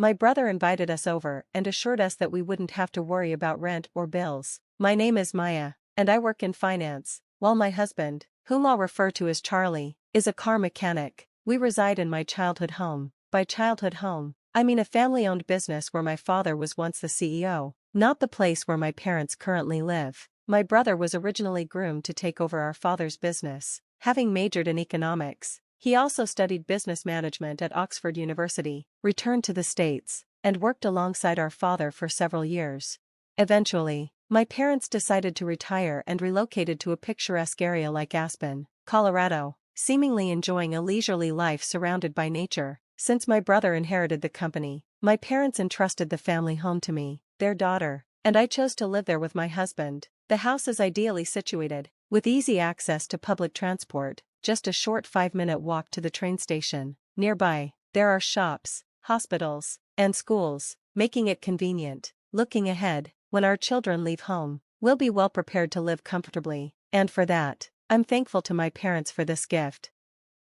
My brother invited us over and assured us that we wouldn't have to worry about rent or bills. My name is Maya, and I work in finance, while my husband, whom I'll refer to as Charlie, is a car mechanic. We reside in my childhood home. By childhood home, I mean a family-owned business where my father was once the CEO, not the place where my parents currently live. My brother was originally groomed to take over our father's business, having majored in economics. He also studied business management at Oxford University, returned to the States, and worked alongside our father for several years. Eventually, my parents decided to retire and relocated to a picturesque area like Aspen, Colorado, seemingly enjoying a leisurely life surrounded by nature. Since my brother inherited the company, my parents entrusted the family home to me, their daughter, and I chose to live there with my husband. The house is ideally situated, with easy access to public transport, just a short 5-minute walk to the train station. Nearby, there are shops, hospitals, and schools, making it convenient. Looking ahead, when our children leave home, we'll be well prepared to live comfortably, and for that, I'm thankful to my parents for this gift.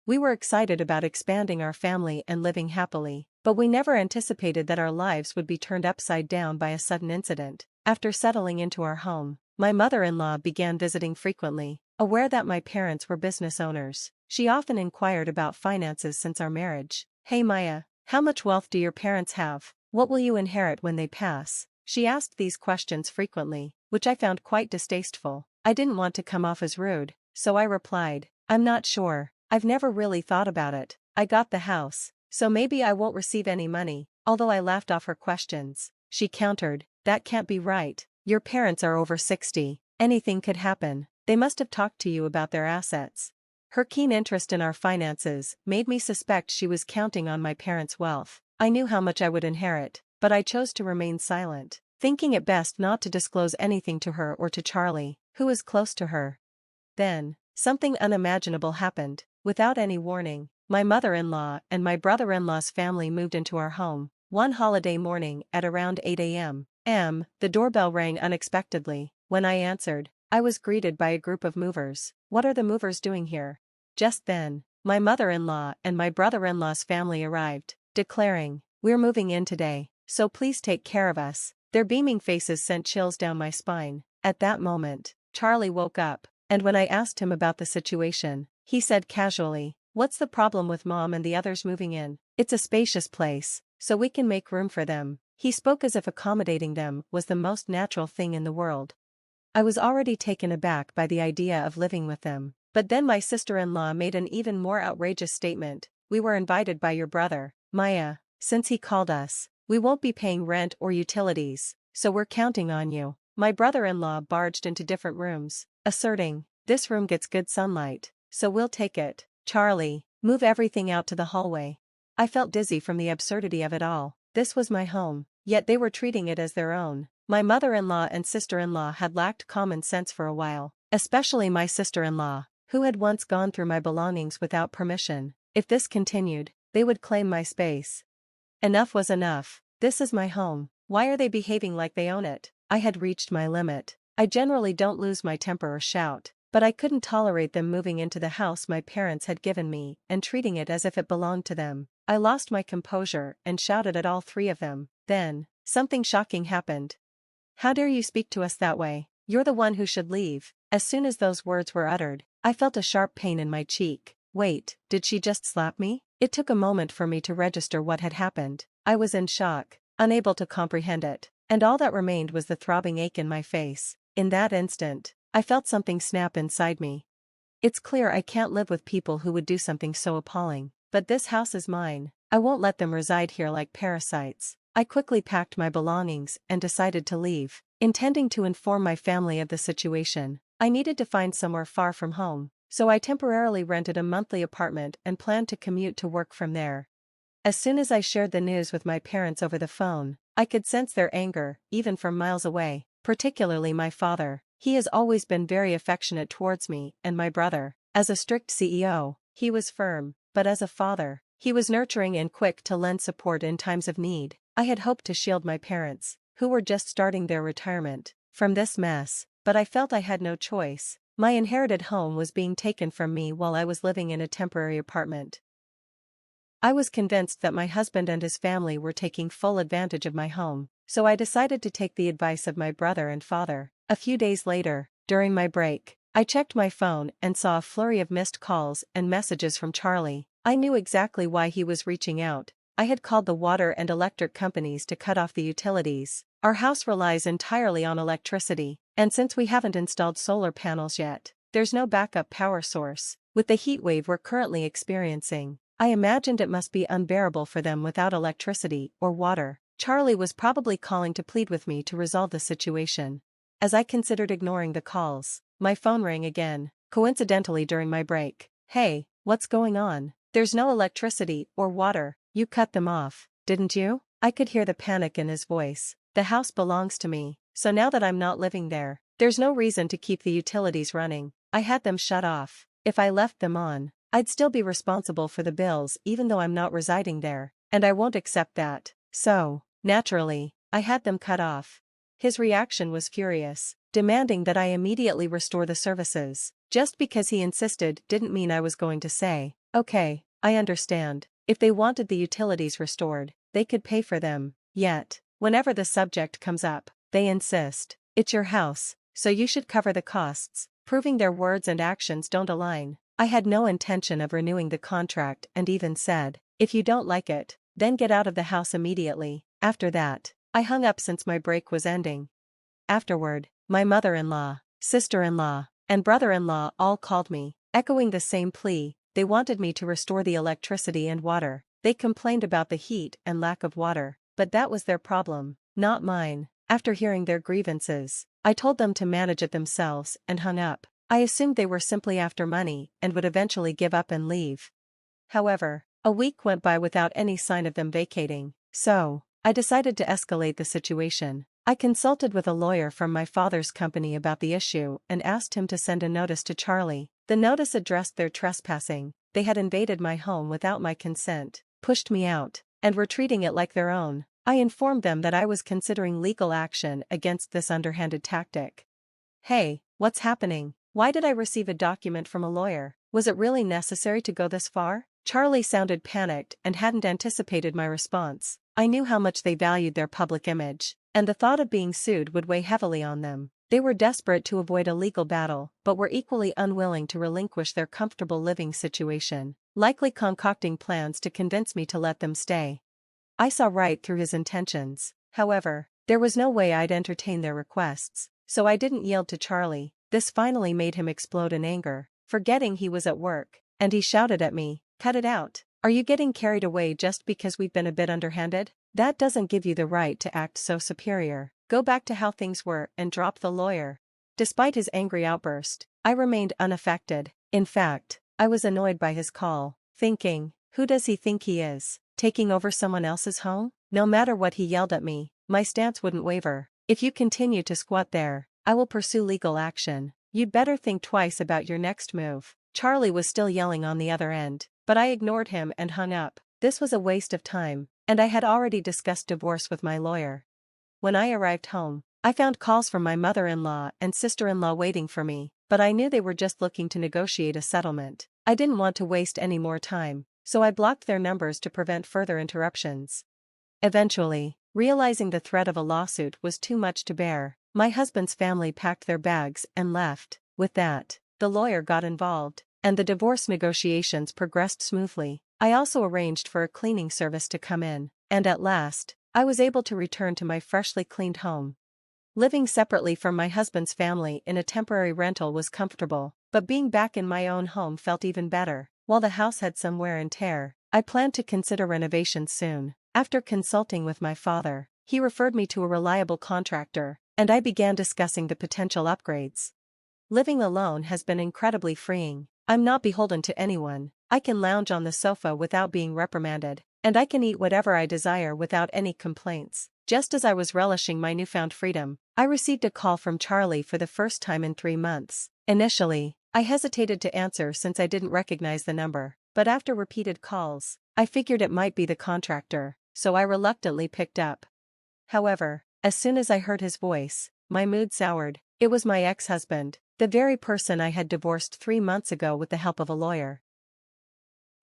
We were excited about expanding our family and living happily, but we never anticipated that our lives would be turned upside down by a sudden incident. After settling into our home, my mother-in-law began visiting frequently. Aware that my parents were business owners, she often inquired about finances since our marriage. "Hey Maya, how much wealth do your parents have? What will you inherit when they pass?" She asked these questions frequently, which I found quite distasteful. I didn't want to come off as rude, so I replied, "I'm not sure. I've never really thought about it. I got the house, so maybe I won't receive any money." Although I laughed off her questions, she countered, "That can't be right. Your parents are over 60. Anything could happen. They must have talked to you about their assets." Her keen interest in our finances made me suspect she was counting on my parents' wealth. I knew how much I would inherit, but I chose to remain silent, thinking it best not to disclose anything to her or to Charlie, who is close to her. Then, something unimaginable happened. Without any warning, my mother-in-law and my brother-in-law's family moved into our home. One holiday morning at around 8 a.m., the doorbell rang unexpectedly. When I answered, I was greeted by a group of movers. "What are the movers doing here?" Just then, my mother-in-law and my brother-in-law's family arrived, declaring, "We're moving in today, so please take care of us." Their beaming faces sent chills down my spine. At that moment, Charlie woke up, and when I asked him about the situation, he said casually, "What's the problem with Mom and the others moving in? It's a spacious place, so we can make room for them." He spoke as if accommodating them was the most natural thing in the world. I was already taken aback by the idea of living with them, but then my sister-in-law made an even more outrageous statement. "We were invited by your brother, Maya. Since he called us, we won't be paying rent or utilities, so we're counting on you." My brother-in-law barged into different rooms, asserting, "This room gets good sunlight, so we'll take it. Charlie, move everything out to the hallway." I felt dizzy from the absurdity of it all. This was my home, yet they were treating it as their own. My mother-in-law and sister-in-law had lacked common sense for a while, especially my sister-in-law, who had once gone through my belongings without permission. If this continued, they would claim my space. Enough was enough. This is my home. Why are they behaving like they own it? I had reached my limit. I generally don't lose my temper or shout, but I couldn't tolerate them moving into the house my parents had given me and treating it as if it belonged to them. I lost my composure and shouted at all three of them. Then, something shocking happened. "How dare you speak to us that way? You're the one who should leave." As soon as those words were uttered, I felt a sharp pain in my cheek. Wait, did she just slap me? It took a moment for me to register what had happened. I was in shock, unable to comprehend it, and all that remained was the throbbing ache in my face. In that instant, I felt something snap inside me. It's clear I can't live with people who would do something so appalling, but this house is mine. I won't let them reside here like parasites. I quickly packed my belongings and decided to leave, intending to inform my family of the situation. I needed to find somewhere far from home, so I temporarily rented a monthly apartment and planned to commute to work from there. As soon as I shared the news with my parents over the phone, I could sense their anger, even from miles away, particularly my father. He has always been very affectionate towards me and my brother. As a strict CEO, he was firm, but as a father, he was nurturing and quick to lend support in times of need. I had hoped to shield my parents, who were just starting their retirement, from this mess, but I felt I had no choice. My inherited home was being taken from me while I was living in a temporary apartment. I was convinced that my husband and his family were taking full advantage of my home, so I decided to take the advice of my brother and father. A few days later, during my break, I checked my phone and saw a flurry of missed calls and messages from Charlie. I knew exactly why he was reaching out. I had called the water and electric companies to cut off the utilities. Our house relies entirely on electricity, and since we haven't installed solar panels yet, there's no backup power source. With the heat wave we're currently experiencing, I imagined it must be unbearable for them without electricity or water. Charlie was probably calling to plead with me to resolve the situation. As I considered ignoring the calls, my phone rang again, coincidentally during my break. "Hey, what's going on? There's no electricity or water. You cut them off, didn't you?" I could hear the panic in his voice. "The house belongs to me, so now that I'm not living there, there's no reason to keep the utilities running. I had them shut off. If I left them on, I'd still be responsible for the bills even though I'm not residing there, and I won't accept that. So, naturally, I had them cut off." His reaction was furious, demanding that I immediately restore the services. Just because he insisted didn't mean I was going to say, "Okay, I understand. If they wanted the utilities restored, they could pay for them." Yet, whenever the subject comes up, they insist, "It's your house, so you should cover the costs," proving their words and actions don't align. I had no intention of renewing the contract and even said, "If you don't like it, then get out of the house immediately." After that, I hung up since my break was ending. Afterward, my mother-in-law, sister-in-law, and brother-in-law all called me, echoing the same plea. They wanted me to restore the electricity and water. They complained about the heat and lack of water, but that was their problem, not mine. After hearing their grievances, I told them to manage it themselves and hung up. I assumed they were simply after money and would eventually give up and leave. However, a week went by without any sign of them vacating, so I decided to escalate the situation. I consulted with a lawyer from my father's company about the issue and asked him to send a notice to Charlie. The notice addressed their trespassing. They had invaded my home without my consent, pushed me out, and were treating it like their own. I informed them that I was considering legal action against this underhanded tactic. "Hey, what's happening? Why did I receive a document from a lawyer? Was it really necessary to go this far?" Charlie sounded panicked and hadn't anticipated my response. I knew how much they valued their public image, and the thought of being sued would weigh heavily on them. They were desperate to avoid a legal battle, but were equally unwilling to relinquish their comfortable living situation, likely concocting plans to convince me to let them stay. I saw right through his intentions. However, there was no way I'd entertain their requests, so I didn't yield to Charlie. This finally made him explode in anger, forgetting he was at work, and he shouted at me, "Cut it out. Are you getting carried away just because we've been a bit underhanded? That doesn't give you the right to act so superior. Go back to how things were and drop the lawyer." Despite his angry outburst, I remained unaffected. In fact, I was annoyed by his call, thinking, who does he think he is, taking over someone else's home? No matter what he yelled at me, my stance wouldn't waver. "If you continue to squat there, I will pursue legal action. You'd better think twice about your next move." Charlie was still yelling on the other end, but I ignored him and hung up. This was a waste of time, and I had already discussed divorce with my lawyer. When I arrived home, I found calls from my mother-in-law and sister-in-law waiting for me, but I knew they were just looking to negotiate a settlement. I didn't want to waste any more time, so I blocked their numbers to prevent further interruptions. Eventually, realizing the threat of a lawsuit was too much to bear, my husband's family packed their bags and left. With that, the lawyer got involved, and the divorce negotiations progressed smoothly. I also arranged for a cleaning service to come in, and at last, I was able to return to my freshly cleaned home. Living separately from my husband's family in a temporary rental was comfortable, but being back in my own home felt even better. While the house had some wear and tear, I planned to consider renovations soon. After consulting with my father, he referred me to a reliable contractor, and I began discussing the potential upgrades. Living alone has been incredibly freeing. I'm not beholden to anyone. I can lounge on the sofa without being reprimanded, and I can eat whatever I desire without any complaints. Just as I was relishing my newfound freedom, I received a call from Charlie for the first time in 3 months. Initially, I hesitated to answer since I didn't recognize the number, but after repeated calls, I figured it might be the contractor, so I reluctantly picked up. However, as soon as I heard his voice, my mood soured. It was my ex-husband, the very person I had divorced 3 months ago with the help of a lawyer.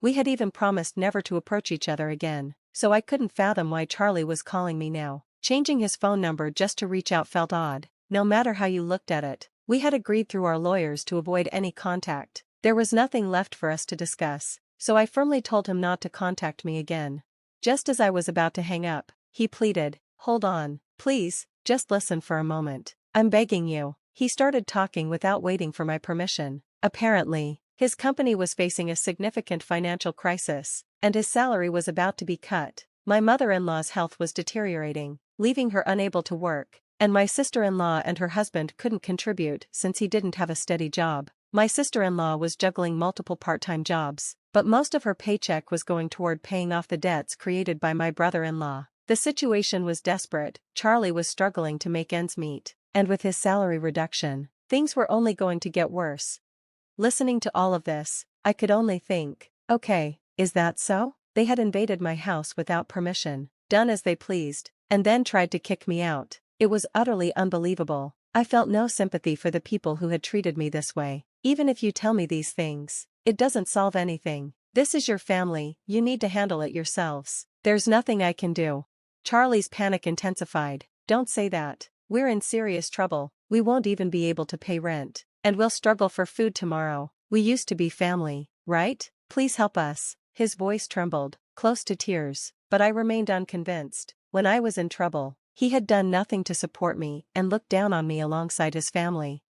We had even promised never to approach each other again, so I couldn't fathom why Charlie was calling me now. Changing his phone number just to reach out felt odd, no matter how you looked at it. We had agreed through our lawyers to avoid any contact. There was nothing left for us to discuss, so I firmly told him not to contact me again. Just as I was about to hang up, he pleaded, "Hold on, please, just listen for a moment. I'm begging you." He started talking without waiting for my permission. Apparently, his company was facing a significant financial crisis, and his salary was about to be cut. My mother-in-law's health was deteriorating, leaving her unable to work, and my sister-in-law and her husband couldn't contribute since he didn't have a steady job. My sister-in-law was juggling multiple part-time jobs, but most of her paycheck was going toward paying off the debts created by my brother-in-law. The situation was desperate. Charlie was struggling to make ends meet, and with his salary reduction, things were only going to get worse. Listening to all of this, I could only think, okay, is that so? They had invaded my house without permission, done as they pleased, and then tried to kick me out. It was utterly unbelievable. I felt no sympathy for the people who had treated me this way. Even if you tell me these things, it doesn't solve anything. This is your family, you need to handle it yourselves. There's nothing I can do. Charlie's panic intensified. Don't say that. We're in serious trouble. We won't even be able to pay rent, and we'll struggle for food tomorrow. We used to be family, right? Please help us. His voice trembled, close to tears, but I remained unconvinced. When I was in trouble, he had done nothing to support me and looked down on me alongside his family.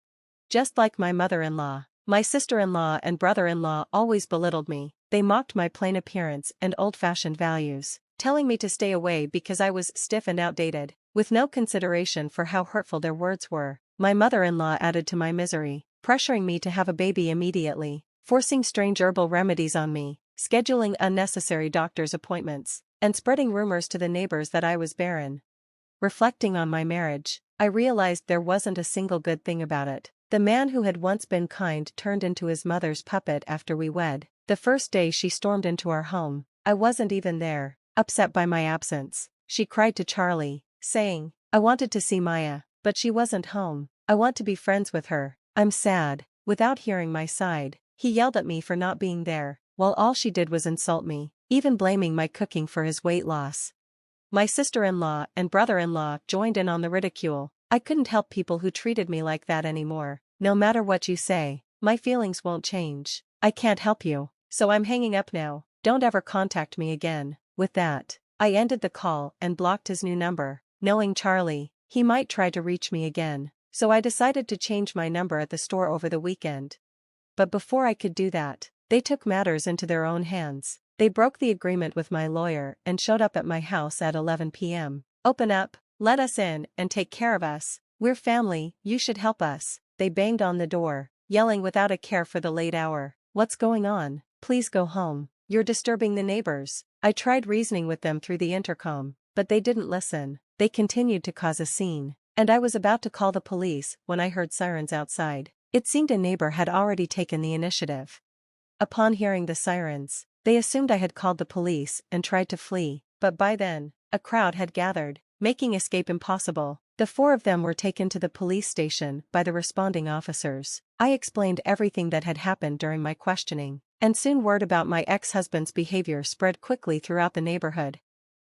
Just like my mother-in-law, my sister-in-law and brother-in-law always belittled me. They mocked my plain appearance and old-fashioned values, telling me to stay away because I was stiff and outdated, with no consideration for how hurtful their words were. My mother-in-law added to my misery, pressuring me to have a baby immediately, forcing strange herbal remedies on me, scheduling unnecessary doctor's appointments, and spreading rumors to the neighbors that I was barren. Reflecting on my marriage, I realized there wasn't a single good thing about it. The man who had once been kind turned into his mother's puppet after we wed. The first day she stormed into our home, I wasn't even there. Upset by my absence, she cried to Charlie, saying, "I wanted to see Maya, but she wasn't home. I want to be friends with her. I'm sad." Without hearing my side, he yelled at me for not being there, while all she did was insult me, even blaming my cooking for his weight loss. My sister-in-law and brother-in-law joined in on the ridicule. I couldn't help people who treated me like that anymore. No matter what you say, my feelings won't change. I can't help you, so I'm hanging up now. Don't ever contact me again. With that, I ended the call and blocked his new number. Knowing Charlie, he might try to reach me again, so I decided to change my number at the store over the weekend. But before I could do that, they took matters into their own hands. They broke the agreement with my lawyer and showed up at my house at 11 p.m. "Open up, let us in, and take care of us. We're family, you should help us." They banged on the door, yelling without a care for the late hour. "What's going on? Please go home. You're disturbing the neighbors." I tried reasoning with them through the intercom, but they didn't listen. They continued to cause a scene, and I was about to call the police when I heard sirens outside. It seemed a neighbor had already taken the initiative. Upon hearing the sirens, they assumed I had called the police and tried to flee, but by then, a crowd had gathered, making escape impossible. The four of them were taken to the police station by the responding officers. I explained everything that had happened during my questioning, and soon word about my ex-husband's behavior spread quickly throughout the neighborhood.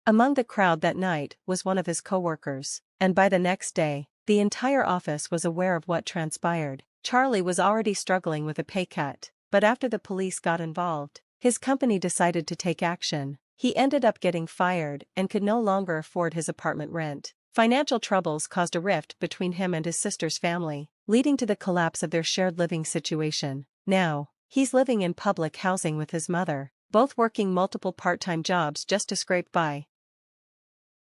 Among the crowd that night was one of his co-workers, and by the next day, the entire office was aware of what transpired. Charlie was already struggling with a pay cut, but after the police got involved, his company decided to take action. He ended up getting fired and could no longer afford his apartment rent. Financial troubles caused a rift between him and his sister's family, leading to the collapse of their shared living situation. Now, he's living in public housing with his mother, both working multiple part-time jobs just to scrape by.